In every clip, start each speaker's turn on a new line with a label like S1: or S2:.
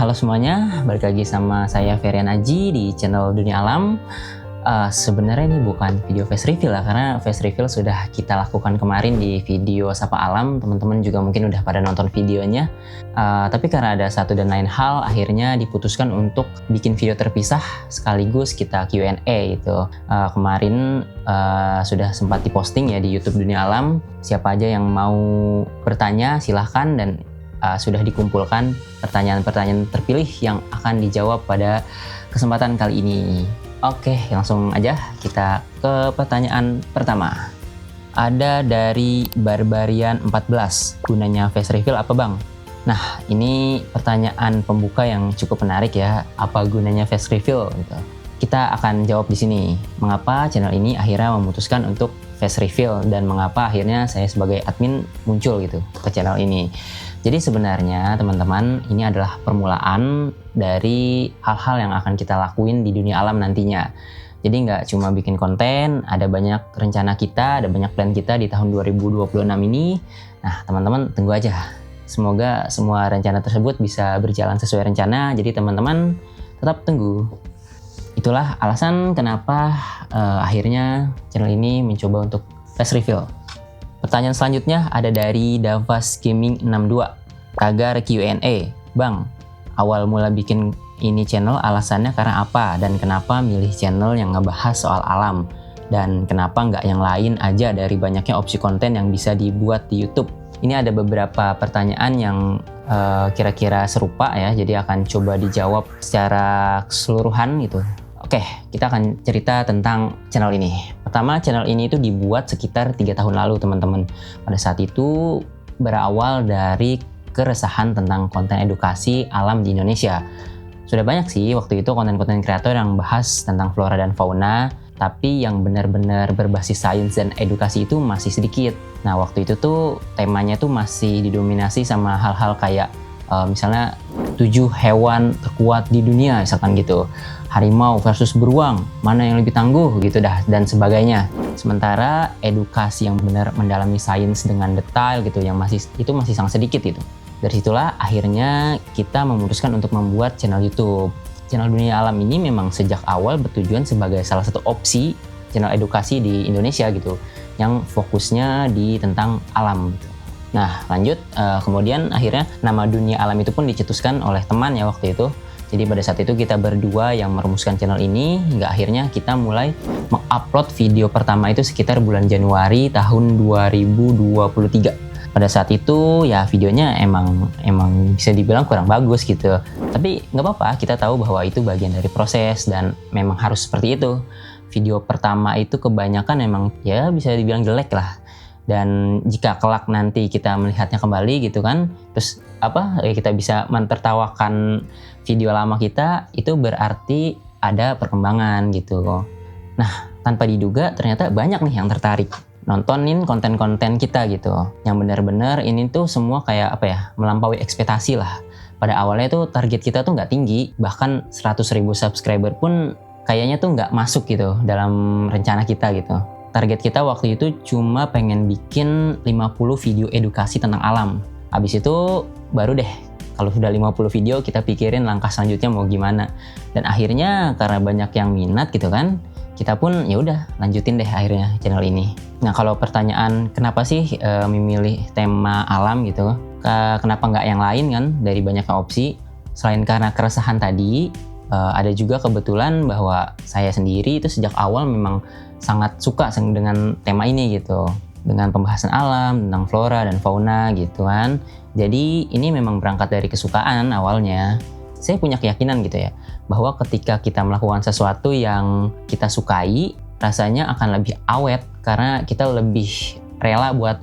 S1: Halo semuanya, balik lagi sama saya Ferian Aji di channel Dunia Alam. Sebenarnya ini bukan video face reveal lah, karena face reveal sudah kita lakukan kemarin di video Sapa Alam. Teman-teman juga mungkin udah pada nonton videonya. Tapi karena ada satu dan lain hal, akhirnya diputuskan untuk bikin video terpisah sekaligus kita Q&A gitu. Kemarin sudah sempat diposting ya di YouTube Dunia Alam. Siapa aja yang mau bertanya silahkan, dan sudah dikumpulkan pertanyaan-pertanyaan terpilih yang akan dijawab pada kesempatan kali ini. Oke, langsung aja kita ke pertanyaan pertama. Ada dari Barbarian 14, gunanya face reveal apa bang? Nah, ini pertanyaan pembuka yang cukup menarik ya. Apa gunanya face reveal gitu? Kita akan jawab di sini. Mengapa channel ini akhirnya memutuskan untuk face reveal, dan mengapa akhirnya saya sebagai admin muncul gitu ke channel ini. Jadi sebenarnya teman-teman, ini adalah permulaan dari hal-hal yang akan kita lakuin di dunia alam nantinya. Jadi nggak cuma bikin konten, ada banyak rencana kita, ada banyak plan kita di tahun 2026 ini. Nah teman-teman tunggu aja. Semoga semua rencana tersebut bisa berjalan sesuai rencana, jadi teman-teman tetap tunggu. Itulah alasan kenapa akhirnya channel ini mencoba untuk face reveal. Pertanyaan selanjutnya ada dari Davas Gaming 62, tagar Q&A. Bang, awal mula bikin ini channel alasannya karena apa? Dan kenapa milih channel yang ngebahas soal alam? Dan kenapa nggak yang lain aja dari banyaknya opsi konten yang bisa dibuat di YouTube? Ini ada beberapa pertanyaan yang kira-kira serupa ya, jadi akan coba dijawab secara keseluruhan gitu. Oke, kita akan cerita tentang channel ini. Pertama, channel ini itu dibuat sekitar 3 tahun lalu, teman-teman. Pada saat itu berawal dari keresahan tentang konten edukasi alam di Indonesia. Sudah banyak sih waktu itu konten-konten kreator yang bahas tentang flora dan fauna, tapi yang benar-benar berbasis sains dan edukasi itu masih sedikit. Nah, waktu itu tuh temanya tuh masih didominasi sama hal-hal kayak misalnya 7 hewan terkuat di dunia misalkan gitu, harimau versus beruang, mana yang lebih tangguh gitu dah, dan sebagainya. Sementara edukasi yang benar mendalami sains dengan detail gitu yang masih sangat sedikit gitu. Dari situlah akhirnya kita memutuskan untuk membuat channel YouTube. Channel Dunia Alam ini memang sejak awal bertujuan sebagai salah satu opsi channel edukasi di Indonesia gitu, yang fokusnya di tentang alam gitu. Nah lanjut, kemudian akhirnya nama Dunia Alam itu pun dicetuskan oleh teman ya waktu itu. Jadi pada saat itu kita berdua yang merumuskan channel ini, hingga akhirnya kita mulai mengupload video pertama itu sekitar bulan Januari tahun 2023. Pada saat itu ya videonya emang bisa dibilang kurang bagus gitu. Tapi nggak apa-apa, kita tahu bahwa itu bagian dari proses dan memang harus seperti itu. Video pertama itu kebanyakan emang ya bisa dibilang jelek lah. Dan jika kelak nanti kita melihatnya kembali gitu kan, terus kita bisa mentertawakan video lama kita, itu berarti ada perkembangan gitu. Nah, tanpa diduga ternyata banyak nih yang tertarik nontonin konten-konten kita gitu, yang benar-benar ini tuh semua kayak melampaui ekspektasi lah. Pada awalnya tuh target kita tuh nggak tinggi, bahkan 100.000 subscriber pun kayaknya tuh nggak masuk gitu dalam rencana kita gitu. Target kita waktu itu cuma pengen bikin 50 video edukasi tentang alam. Habis itu baru deh, kalau sudah 50 video kita pikirin langkah selanjutnya mau gimana. Dan akhirnya karena banyak yang minat gitu kan, kita pun ya udah lanjutin deh akhirnya channel ini. Nah kalau pertanyaan kenapa sih memilih tema alam gitu, kenapa nggak yang lain kan dari banyaknya opsi? Selain karena keresahan tadi, ada juga kebetulan bahwa saya sendiri itu sejak awal memang sangat suka dengan tema ini gitu, dengan pembahasan alam tentang flora dan fauna gitu kan. Jadi ini memang berangkat dari kesukaan awalnya. Saya punya keyakinan gitu ya, bahwa ketika kita melakukan sesuatu yang kita sukai, rasanya akan lebih awet karena kita lebih rela buat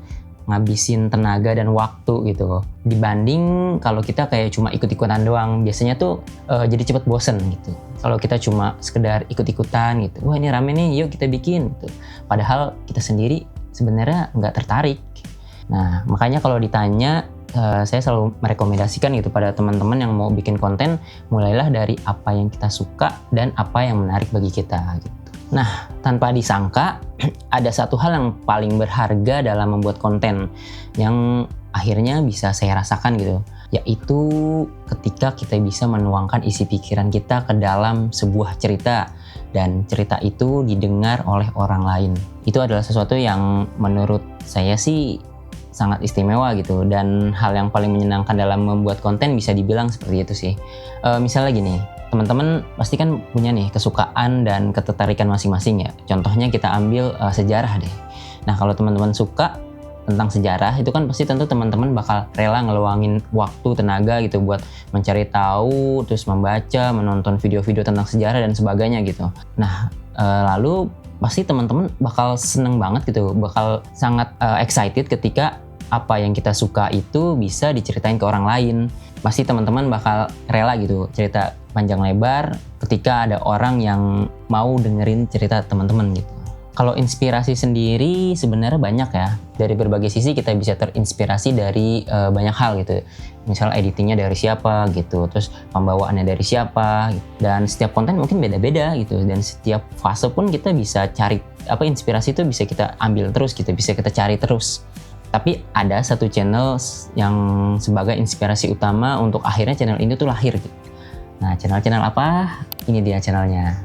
S1: ngabisin tenaga dan waktu gitu, dibanding kalau kita kayak cuma ikut-ikutan doang. Biasanya tuh jadi cepet bosen gitu kalau kita cuma sekedar ikut-ikutan gitu. Wah ini rame nih, yuk kita bikin gitu. Padahal kita sendiri sebenarnya nggak tertarik. Nah makanya kalau ditanya, saya selalu merekomendasikan gitu pada teman-teman yang mau bikin konten, mulailah dari apa yang kita suka dan apa yang menarik bagi kita gitu. Nah, tanpa disangka ada satu hal yang paling berharga dalam membuat konten yang akhirnya bisa saya rasakan gitu. yaitu ketika kita bisa menuangkan isi pikiran kita ke dalam sebuah cerita dan cerita itu didengar oleh orang lain. Itu adalah sesuatu yang menurut saya sih sangat istimewa gitu, dan hal yang paling menyenangkan dalam membuat konten bisa dibilang seperti itu sih. Misalnya gini, teman-teman pasti kan punya nih kesukaan dan ketertarikan masing-masing ya. Contohnya kita ambil sejarah deh. Nah, kalau teman-teman suka tentang sejarah, itu kan pasti tentu teman-teman bakal rela ngeluangin waktu, tenaga gitu buat mencari tahu, terus membaca, menonton video-video tentang sejarah dan sebagainya gitu. Nah, lalu pasti teman-teman bakal seneng banget gitu, bakal sangat excited ketika apa yang kita suka itu bisa diceritain ke orang lain. Pasti teman-teman bakal rela gitu cerita panjang lebar ketika ada orang yang mau dengerin cerita teman-teman gitu. Kalau inspirasi sendiri sebenarnya banyak ya. Dari berbagai sisi kita bisa terinspirasi dari banyak hal gitu. Misal editingnya dari siapa gitu, terus pembawaannya dari siapa. Dan setiap konten mungkin beda-beda gitu. Dan setiap fase pun kita bisa cari inspirasi itu bisa kita ambil terus gitu, bisa kita cari terus. Tapi ada satu channel yang sebagai inspirasi utama untuk akhirnya channel ini tuh lahir gitu. Nah, channel apa? Ini dia channelnya.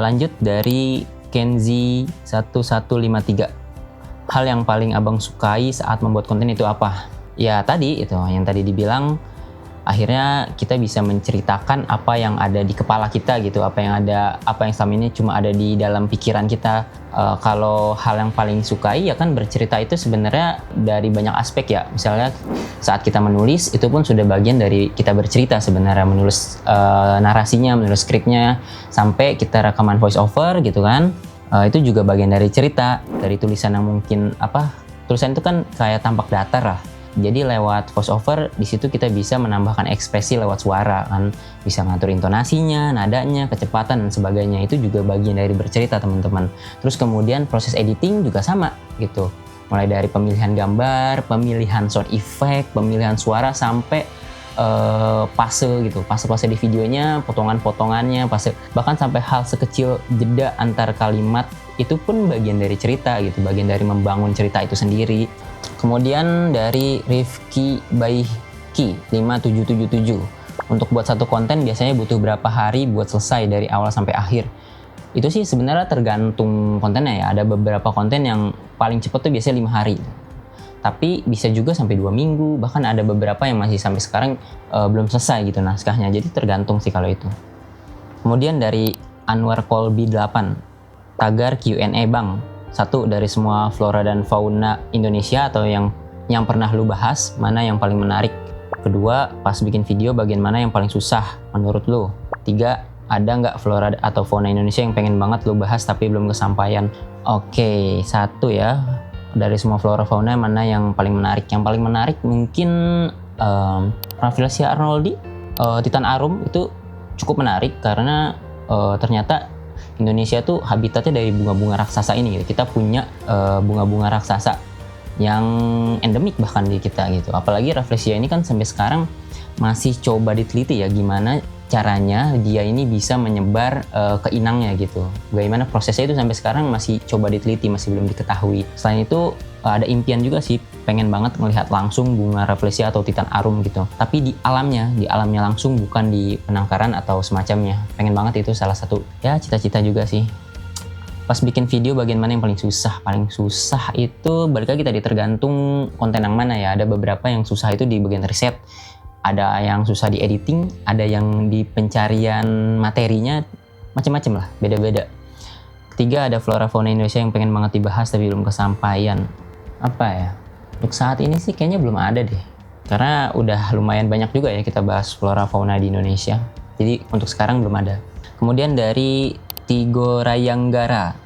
S1: Lanjut dari Kenzi 1153. Hal yang paling abang sukai saat membuat konten itu apa? Ya tadi itu yang tadi dibilang, akhirnya kita bisa menceritakan apa yang ada di kepala kita gitu, apa yang selama ini cuma ada di dalam pikiran kita. Kalau hal yang paling sukai ya kan bercerita itu sebenarnya dari banyak aspek ya. Misalnya saat kita menulis itu pun sudah bagian dari kita bercerita sebenarnya, menulis narasinya, menulis skripnya, sampai kita rekaman voice over gitu kan. Itu juga bagian dari cerita, dari tulisan yang mungkin tulisan itu kan kayak tampak datar lah. Jadi lewat voice over di situ kita bisa menambahkan ekspresi lewat suara kan, bisa ngatur intonasinya, nadanya, kecepatan dan sebagainya. Itu juga bagian dari bercerita teman-teman. Terus kemudian proses editing juga sama gitu. Mulai dari pemilihan gambar, pemilihan sound effect, pemilihan suara sampai fase gitu, fase-fase di videonya, potongan-potongannya, bahkan sampai hal sekecil jeda antar kalimat itu pun bagian dari cerita gitu, bagian dari membangun cerita itu sendiri. Kemudian dari Rifki Baiki 5777, untuk buat satu konten biasanya butuh berapa hari buat selesai dari awal sampai akhir? Itu sih sebenarnya tergantung kontennya ya. Ada beberapa konten yang paling cepat tuh biasanya 5 hari. Tapi bisa juga sampai 2 minggu, bahkan ada beberapa yang masih sampai sekarang belum selesai gitu naskahnya. Jadi tergantung sih kalau itu. Kemudian dari Anwar Kolbi 8, tagar Q&A bang. Satu, dari semua flora dan fauna Indonesia atau yang pernah lu bahas, mana yang paling menarik? Kedua, pas bikin video bagian mana yang paling susah menurut lu? Tiga, ada nggak flora atau fauna Indonesia yang pengen banget lu bahas tapi belum kesampaian? Oke, satu ya. Dari semua flora fauna mana yang paling menarik? Yang paling menarik mungkin Rafflesia arnoldi, Titan arum itu cukup menarik karena ternyata Indonesia tuh habitatnya dari bunga-bunga raksasa ini gitu. Kita punya bunga-bunga raksasa yang endemik bahkan di kita gitu. Apalagi Rafflesia ini kan sampai sekarang masih coba diteliti ya gimana caranya dia ini bisa menyebar ke inangnya gitu. Bagaimana prosesnya itu sampai sekarang masih coba diteliti, masih belum diketahui. Selain itu ada impian juga sih, pengen banget melihat langsung bunga Rafflesia atau Titan arum gitu. Tapi di alamnya langsung, bukan di penangkaran atau semacamnya. Pengen banget, itu salah satu ya cita-cita juga sih. Pas bikin video bagian mana yang paling susah? Paling susah itu balik lagi tadi tergantung konten yang mana ya. Ada beberapa yang susah itu di bagian riset. Ada yang susah di editing, ada yang di pencarian materinya, macam-macam lah, beda-beda. Ketiga, ada flora fauna Indonesia yang pengen banget dibahas tapi belum kesampaian. Apa ya? Untuk saat ini sih kayaknya belum ada deh. Karena udah lumayan banyak juga ya kita bahas flora fauna di Indonesia. Jadi untuk sekarang belum ada. Kemudian dari Tigo Rayanggara,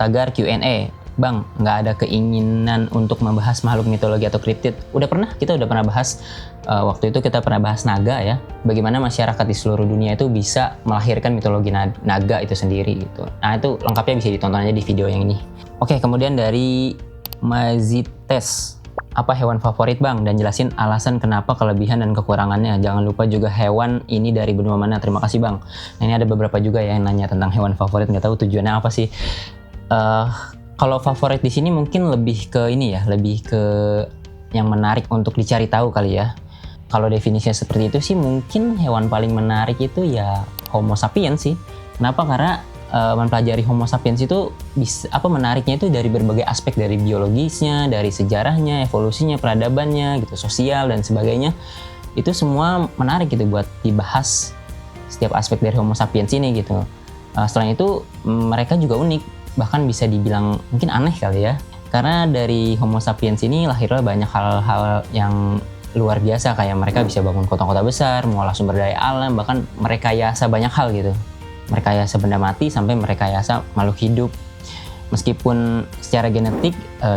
S1: tagar Q&A. Bang, nggak ada keinginan untuk membahas makhluk mitologi atau kriptid. Kita udah pernah bahas, waktu itu kita pernah bahas naga ya. Bagaimana masyarakat di seluruh dunia itu bisa melahirkan mitologi naga itu sendiri gitu. Nah itu lengkapnya bisa ditonton aja di video yang ini. Oke, kemudian dari Mazites, apa hewan favorit bang? Dan jelasin alasan kenapa, kelebihan dan kekurangannya. Jangan lupa juga hewan ini dari benua mana. Terima kasih bang. Nah ini ada beberapa juga ya yang nanya tentang hewan favorit. Nggak tahu tujuannya apa sih. Kalau favorit di sini mungkin lebih ke ini ya, lebih ke yang menarik untuk dicari tahu kali ya. Kalau definisinya seperti itu sih, mungkin hewan paling menarik itu ya Homo sapiens sih. Kenapa? Karena mempelajari Homo sapiens itu menariknya itu dari berbagai aspek, dari biologisnya, dari sejarahnya, evolusinya, peradabannya gitu, sosial dan sebagainya. Itu semua menarik gitu buat dibahas, setiap aspek dari Homo sapiens ini gitu. Selain itu mereka juga unik, bahkan bisa dibilang mungkin aneh kali ya. Karena dari Homo sapiens ini lahirlah banyak hal-hal yang luar biasa, kayak mereka bisa bangun kota-kota besar, mengolah sumber daya alam, bahkan merekayasa banyak hal gitu. Merekayasa benda mati sampai merekayasa makhluk hidup. Meskipun secara genetik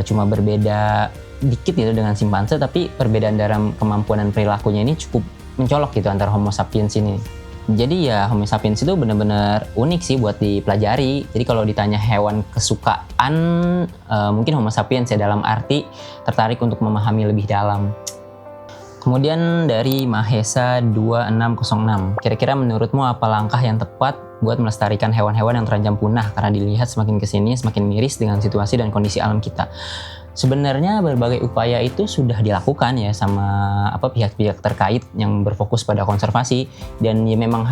S1: cuma berbeda dikit gitu dengan simpanse, tapi perbedaan dalam kemampuan dan perilakunya ini cukup mencolok gitu antara Homo sapiens ini. Jadi ya Homo sapiens itu benar-benar unik sih buat dipelajari. Jadi kalau ditanya hewan kesukaan, mungkin Homo sapiens ya, dalam arti tertarik untuk memahami lebih dalam. Kemudian dari Mahesa 2606, kira-kira menurutmu apa langkah yang tepat buat melestarikan hewan-hewan yang terancam punah karena dilihat semakin kesini semakin miris dengan situasi dan kondisi alam kita? Sebenarnya berbagai upaya itu sudah dilakukan ya sama pihak-pihak terkait yang berfokus pada konservasi, dan ya memang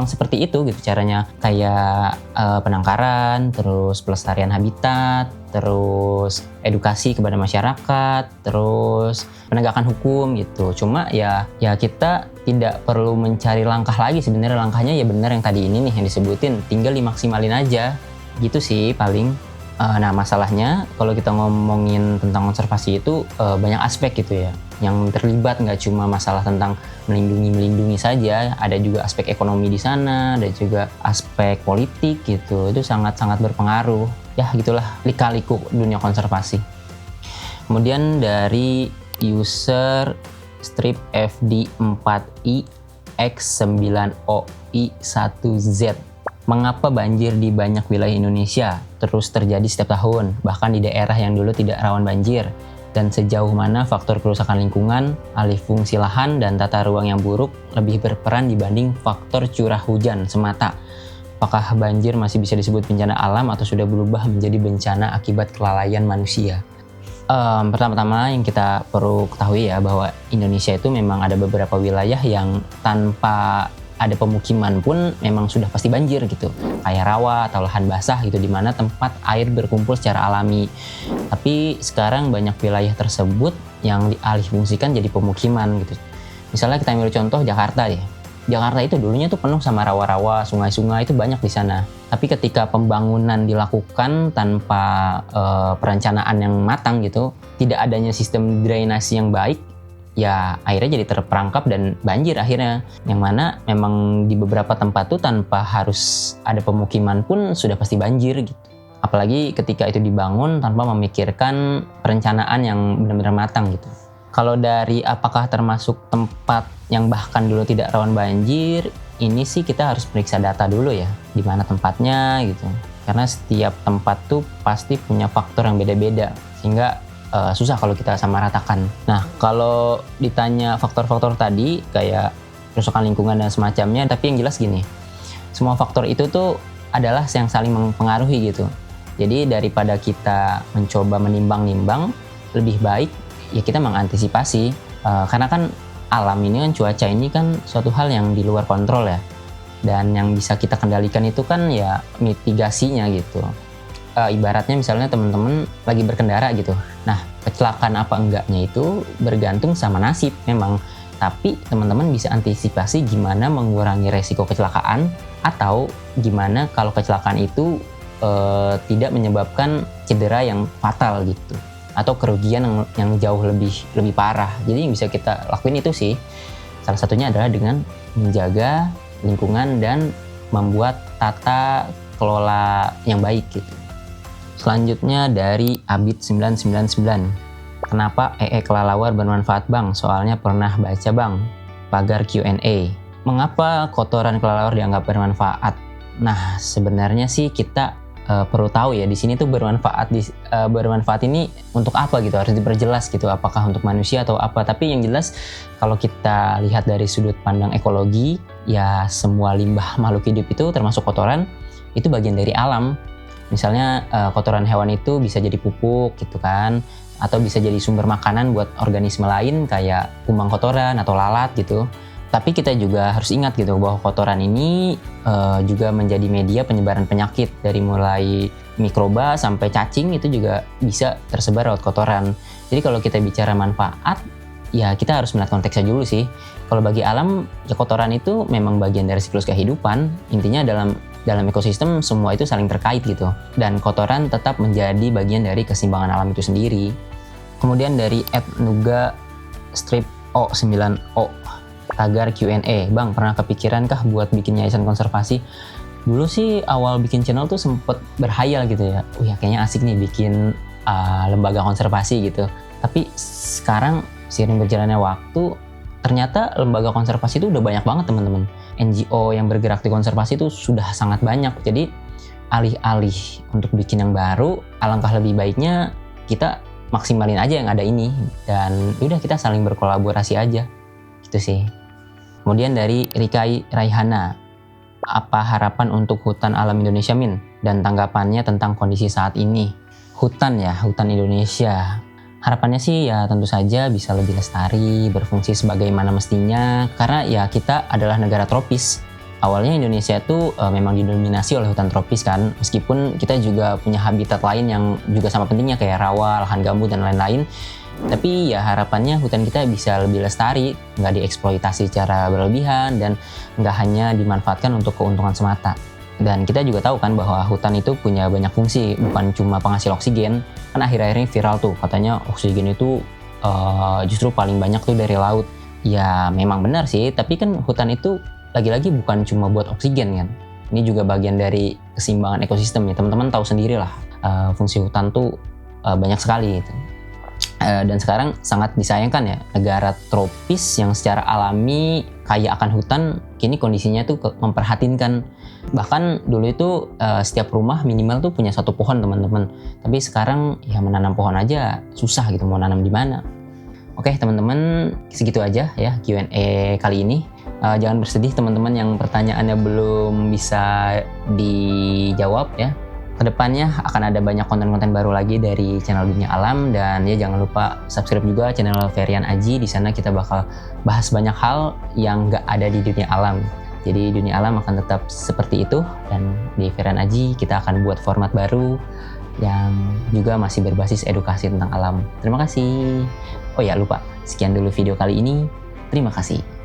S1: seperti itu gitu caranya, kayak penangkaran, terus pelestarian habitat, terus edukasi kepada masyarakat, terus penegakan hukum gitu. Cuma ya kita tidak perlu mencari langkah lagi, sebenarnya langkahnya ya benar yang tadi ini nih yang disebutin, tinggal dimaksimalin aja gitu sih paling. Nah masalahnya kalau kita ngomongin tentang konservasi itu banyak aspek gitu ya yang terlibat, nggak cuma masalah tentang melindungi saja, ada juga aspek ekonomi di sana, ada juga aspek politik gitu, itu sangat-sangat berpengaruh ya, gitulah lika-liku dunia konservasi. Kemudian dari user strip FD4I X9OI1Z, mengapa banjir di banyak wilayah Indonesia terus terjadi setiap tahun, bahkan di daerah yang dulu tidak rawan banjir? Dan sejauh mana faktor kerusakan lingkungan, alih fungsi lahan, dan tata ruang yang buruk lebih berperan dibanding faktor curah hujan semata? Apakah banjir masih bisa disebut bencana alam atau sudah berubah menjadi bencana akibat kelalaian manusia? Pertama-tama yang kita perlu ketahui ya, bahwa Indonesia itu memang ada beberapa wilayah yang tanpa ada pemukiman pun memang sudah pasti banjir gitu, kayak rawa atau lahan basah gitu, di mana tempat air berkumpul secara alami. Tapi sekarang banyak wilayah tersebut yang dialihfungsikan jadi pemukiman gitu. Misalnya kita ambil contoh Jakarta ya. Jakarta itu dulunya tuh penuh sama rawa-rawa, sungai-sungai itu banyak di sana. Tapi ketika pembangunan dilakukan tanpa perencanaan yang matang gitu, tidak adanya sistem drainasi yang baik, ya airnya jadi terperangkap dan banjir akhirnya. Yang mana memang di beberapa tempat tuh tanpa harus ada pemukiman pun sudah pasti banjir gitu. Apalagi ketika itu dibangun tanpa memikirkan perencanaan yang benar-benar matang gitu. Kalau dari apakah termasuk tempat yang bahkan dulu tidak rawan banjir, ini sih kita harus periksa data dulu ya, di mana tempatnya gitu. Karena setiap tempat tuh pasti punya faktor yang beda-beda, sehingga susah kalau kita samaratakan. Nah, kalau ditanya faktor-faktor tadi kayak kerusakan lingkungan dan semacamnya, tapi yang jelas gini, semua faktor itu tuh adalah yang saling mempengaruhi gitu. Jadi daripada kita mencoba menimbang-nimbang, lebih baik ya kita mengantisipasi, karena kan alam ini kan, cuaca ini kan suatu hal yang di luar kontrol ya, dan yang bisa kita kendalikan itu kan ya mitigasinya gitu. Ibaratnya misalnya teman-teman lagi berkendara gitu, nah kecelakaan apa enggaknya itu bergantung sama nasib memang, tapi teman-teman bisa antisipasi gimana mengurangi resiko kecelakaan, atau gimana kalau kecelakaan itu tidak menyebabkan cedera yang fatal gitu, atau kerugian yang jauh lebih parah. Jadi yang bisa kita lakuin itu sih, salah satunya adalah dengan menjaga lingkungan dan membuat tata kelola yang baik gitu. Selanjutnya dari Abid 999, kenapa kelelawar bermanfaat bang? Soalnya pernah baca bang, pagar Q&A. Mengapa kotoran kelelawar dianggap bermanfaat? Nah sebenarnya sih kita perlu tahu ya, di sini tuh bermanfaat ini untuk apa gitu, harus diperjelas gitu, apakah untuk manusia atau apa. Tapi yang jelas kalau kita lihat dari sudut pandang ekologi, ya semua limbah makhluk hidup itu termasuk kotoran, itu bagian dari alam. Misalnya kotoran hewan itu bisa jadi pupuk gitu kan, atau bisa jadi sumber makanan buat organisme lain kayak kumbang kotoran atau lalat gitu. Tapi kita juga harus ingat gitu bahwa kotoran ini juga menjadi media penyebaran penyakit, dari mulai mikroba sampai cacing itu juga bisa tersebar lewat kotoran. Jadi kalau kita bicara manfaat, ya kita harus melihat konteksnya dulu sih. Kalau bagi alam, ya kotoran itu memang bagian dari siklus kehidupan. Intinya dalam ekosistem semua itu saling terkait gitu. Dan kotoran tetap menjadi bagian dari keseimbangan alam itu sendiri. Kemudian dari @nuga_o9o tagar Q&A, Bang pernah kepikiran kah buat bikin yayasan konservasi? Dulu sih awal bikin channel tuh sempet berhayal gitu ya. Ya kayaknya asik nih bikin lembaga konservasi gitu. Tapi sekarang seiring berjalannya waktu, ternyata lembaga konservasi itu udah banyak banget teman-teman. NGO yang bergerak di konservasi itu sudah sangat banyak. Jadi alih-alih untuk bikin yang baru, alangkah lebih baiknya kita maksimalin aja yang ada ini. Dan udah kita saling berkolaborasi aja. Gitu sih. Kemudian dari Rikai Raihana, apa harapan untuk hutan alam Indonesia Min? Dan tanggapannya tentang kondisi saat ini. Hutan Indonesia. Harapannya sih ya tentu saja bisa lebih lestari, berfungsi sebagaimana mestinya, karena ya kita adalah negara tropis. Awalnya Indonesia itu memang didominasi oleh hutan tropis kan, meskipun kita juga punya habitat lain yang juga sama pentingnya kayak rawa, lahan gambut dan lain-lain. Tapi ya harapannya hutan kita bisa lebih lestari, nggak dieksploitasi secara berlebihan dan nggak hanya dimanfaatkan untuk keuntungan semata. Dan kita juga tahu kan bahwa hutan itu punya banyak fungsi, bukan cuma penghasil oksigen. Kan akhir-akhir ini viral tuh, katanya oksigen itu justru paling banyak tuh dari laut. Ya memang benar sih, tapi kan hutan itu lagi-lagi bukan cuma buat oksigen kan. Ini juga bagian dari keseimbangan ekosistem ya. Teman-teman tahu sendiri lah, fungsi hutan tuh banyak sekali gitu. Dan sekarang sangat disayangkan ya, negara tropis yang secara alami kaya akan hutan, kini kondisinya tuh memprihatinkan. Bahkan dulu itu setiap rumah minimal tuh punya satu pohon teman-teman. Tapi sekarang ya menanam pohon aja susah gitu, mau nanam di mana. Oke teman-teman, segitu aja ya Q&A kali ini. Jangan bersedih teman-teman yang pertanyaannya belum bisa dijawab ya. Kedepannya akan ada banyak konten-konten baru lagi dari channel Dunia Alam, dan ya jangan lupa subscribe juga channel Ferian Aji. Di sana kita bakal bahas banyak hal yang nggak ada di Dunia Alam. Jadi Dunia Alam akan tetap seperti itu, dan di Ferian Aji kita akan buat format baru yang juga masih berbasis edukasi tentang alam. Terima kasih. Oh ya lupa, sekian dulu video kali ini. Terima kasih.